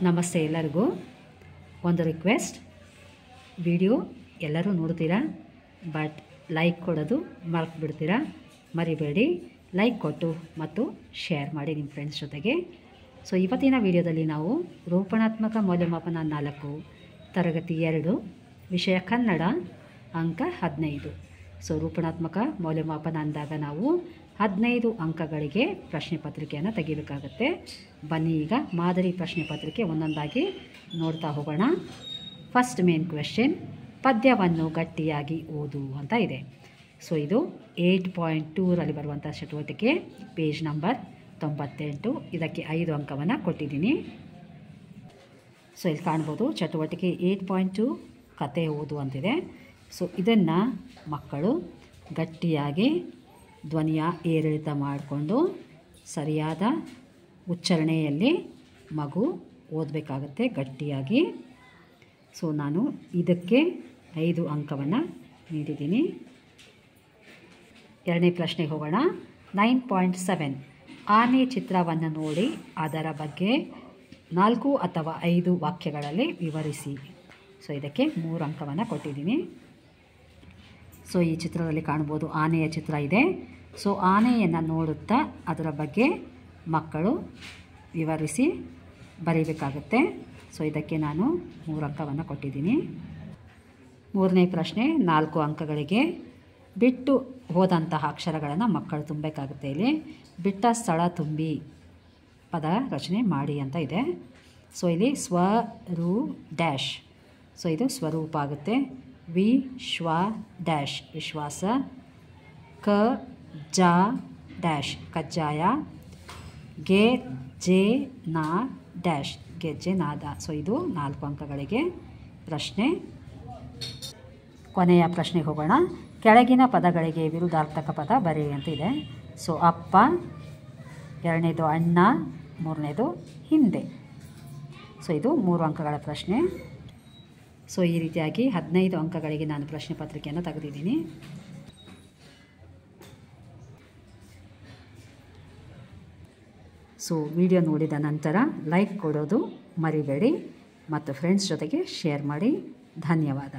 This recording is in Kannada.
ನಮಸ್ತೆ ಎಲ್ಲರಿಗೂ. ಒಂದು ರಿಕ್ವೆಸ್ಟ್, ವಿಡಿಯೋ ಎಲ್ಲರೂ ನೋಡ್ತೀರಾ, ಬಟ್ ಲೈಕ್ ಕೊಡೋದು ಮರ್ತು ಬಿಡ್ತೀರಾ. ಮರಿಬೇಡಿ, ಲೈಕ್ ಕೊಟ್ಟು ಮತ್ತು ಶೇರ್ ಮಾಡಿ ನಿಮ್ಮ ಫ್ರೆಂಡ್ಸ್ ಜೊತೆಗೆ. ಸೊ ಇವತ್ತಿನ ವಿಡಿಯೋದಲ್ಲಿ ನಾವು ರೂಪಣಾತ್ಮಕ ಮೌಲ್ಯಮಾಪನ 4 ತರಗತಿ 2 ವಿಷಯ ಕನ್ನಡ ಅಂಕ 15. ಸೊ ರೂಪಣಾತ್ಮಕ ಮೌಲ್ಯಮಾಪನ ಅಂದಾಗ ನಾವು 15 ಅಂಕಗಳಿಗೆ ಪ್ರಶ್ನೆ ಪತ್ರಿಕೆಯನ್ನು ತೆಗಿಬೇಕಾಗತ್ತೆ. ಬನ್ನಿ ಈಗ ಮಾದರಿ ಪ್ರಶ್ನೆ ಪತ್ರಿಕೆ ಒಂದೊಂದಾಗಿ ನೋಡ್ತಾ ಹೋಗೋಣ. ಫಸ್ಟ್ ಮೇನ್ ಕ್ವೆಶ್ಚನ್, ಪದ್ಯವನ್ನು ಗಟ್ಟಿಯಾಗಿ ಓದು ಅಂತ ಇದೆ. ಸೊ ಇದು 8.2ರಲ್ಲಿ ಬರುವಂಥ ಚಟುವಟಿಕೆ, ಪೇಜ್ ನಂಬರ್ 98. ಇದಕ್ಕೆ 5 ಅಂಕವನ್ನು ಕೊಟ್ಟಿದ್ದೀನಿ. ಸೊ ಇಲ್ಲಿ ಕಾಣ್ಬೋದು ಚಟುವಟಿಕೆ 8.2 ಕತೆ ಓದು ಅಂತಿದೆ. ಸೊ ಇದನ್ನು ಮಕ್ಕಳು ಗಟ್ಟಿಯಾಗಿ ಧ್ವನಿಯ ಏರಿಳಿತ ಮಾಡಿಕೊಂಡು ಸರಿಯಾದ ಉಚ್ಚಾರಣೆಯಲ್ಲಿ ಮಗು ಓದಬೇಕಾಗತ್ತೆ ಗಟ್ಟಿಯಾಗಿ. ಸೊ ನಾನು ಇದಕ್ಕೆ 5 ಅಂಕವನ್ನು ನೀಡಿದ್ದೀನಿ. ಎರಡನೇ ಪ್ರಶ್ನೆಗೆ ಹೋಗೋಣ. 9.7, ಆನೆ ಚಿತ್ರವನ್ನು ನೋಡಿ ಅದರ ಬಗ್ಗೆ 4 ಅಥವಾ 5 ವಾಕ್ಯಗಳಲ್ಲಿ ವಿವರಿಸಿ. ಸೊ ಇದಕ್ಕೆ 3 ಅಂಕವನ್ನು ಕೊಟ್ಟಿದ್ದೀನಿ. ಸೊ ಈ ಚಿತ್ರದಲ್ಲಿ ಕಾಣ್ಬೋದು ಆನೆಯ ಚಿತ್ರ ಇದೆ. ಸೊ ಆನೆಯನ್ನು ನೋಡುತ್ತಾ ಅದರ ಬಗ್ಗೆ ಮಕ್ಕಳು ವಿವರಿಸಿ ಬರೀಬೇಕಾಗುತ್ತೆ. ಸೊ ಇದಕ್ಕೆ ನಾನು 3 ಅಂಕವನ್ನು ಕೊಟ್ಟಿದ್ದೀನಿ. ಮೂರನೇ ಪ್ರಶ್ನೆ 4 ಅಂಕಗಳಿಗೆ ಬಿಟ್ಟು ಹೋದಂತಹ ಅಕ್ಷರಗಳನ್ನು ಮಕ್ಕಳು ತುಂಬಬೇಕಾಗುತ್ತೆ. ಇಲ್ಲಿ ಬಿಟ್ಟ ಸ್ಥಳ ತುಂಬಿ ಪದ ರಚನೆ ಮಾಡಿ ಅಂತ ಇದೆ. ಸೊ ಇಲ್ಲಿ ಸ್ವರೂ ಡ್ಯಾಶ್, ಸೊ ಇದು ಸ್ವರೂಪ ಆಗುತ್ತೆ. ವಿಶ್ವ ಡ್ಯಾಶ್ ವಿಶ್ವಾಸ, ಕ ಜ ಡ್ಯಾಶ್ ಕಜ್ಜಾಯ, ಗೆ ನಾ ಡ್ಯಾಶ್ ಗೆಜ್ಜೆ ನಾದ. ಸೊ ಇದು 4 ಅಂಕಗಳಿಗೆ ಪ್ರಶ್ನೆ. ಕೊನೆಯ ಪ್ರಶ್ನೆಗೆ ಹೋಗೋಣ. ಕೆಳಗಿನ ಪದಗಳಿಗೆ ವಿರುದ್ಧಾರ್ಥಕ ಪದ ಬರೆಯಿ ಅಂತ ಇದೆ. ಸೊ ಅಪ್ಪ, ಎರಡನೇದು ಅಣ್ಣ, ಮೂರನೇದು ಹಿಂದೆ. ಸೊ ಇದು 3 ಅಂಕಗಳ ಪ್ರಶ್ನೆ. ಸೊ ಈ ರೀತಿಯಾಗಿ 15 ಅಂಕಗಳಿಗೆ ನಾನು ಪ್ರಶ್ನೆ ಪತ್ರಿಕೆಯನ್ನು ತೆಗೆದಿದ್ದೀನಿ. ಸೊ ವಿಡಿಯೋ ನೋಡಿದ ನಂತರ ಲೈಕ್ ಕೊಡೋದು ಮರಿಬೇಡಿ ಮತ್ತು ಫ್ರೆಂಡ್ಸ್ ಜೊತೆಗೆ ಶೇರ್ ಮಾಡಿ. ಧನ್ಯವಾದ.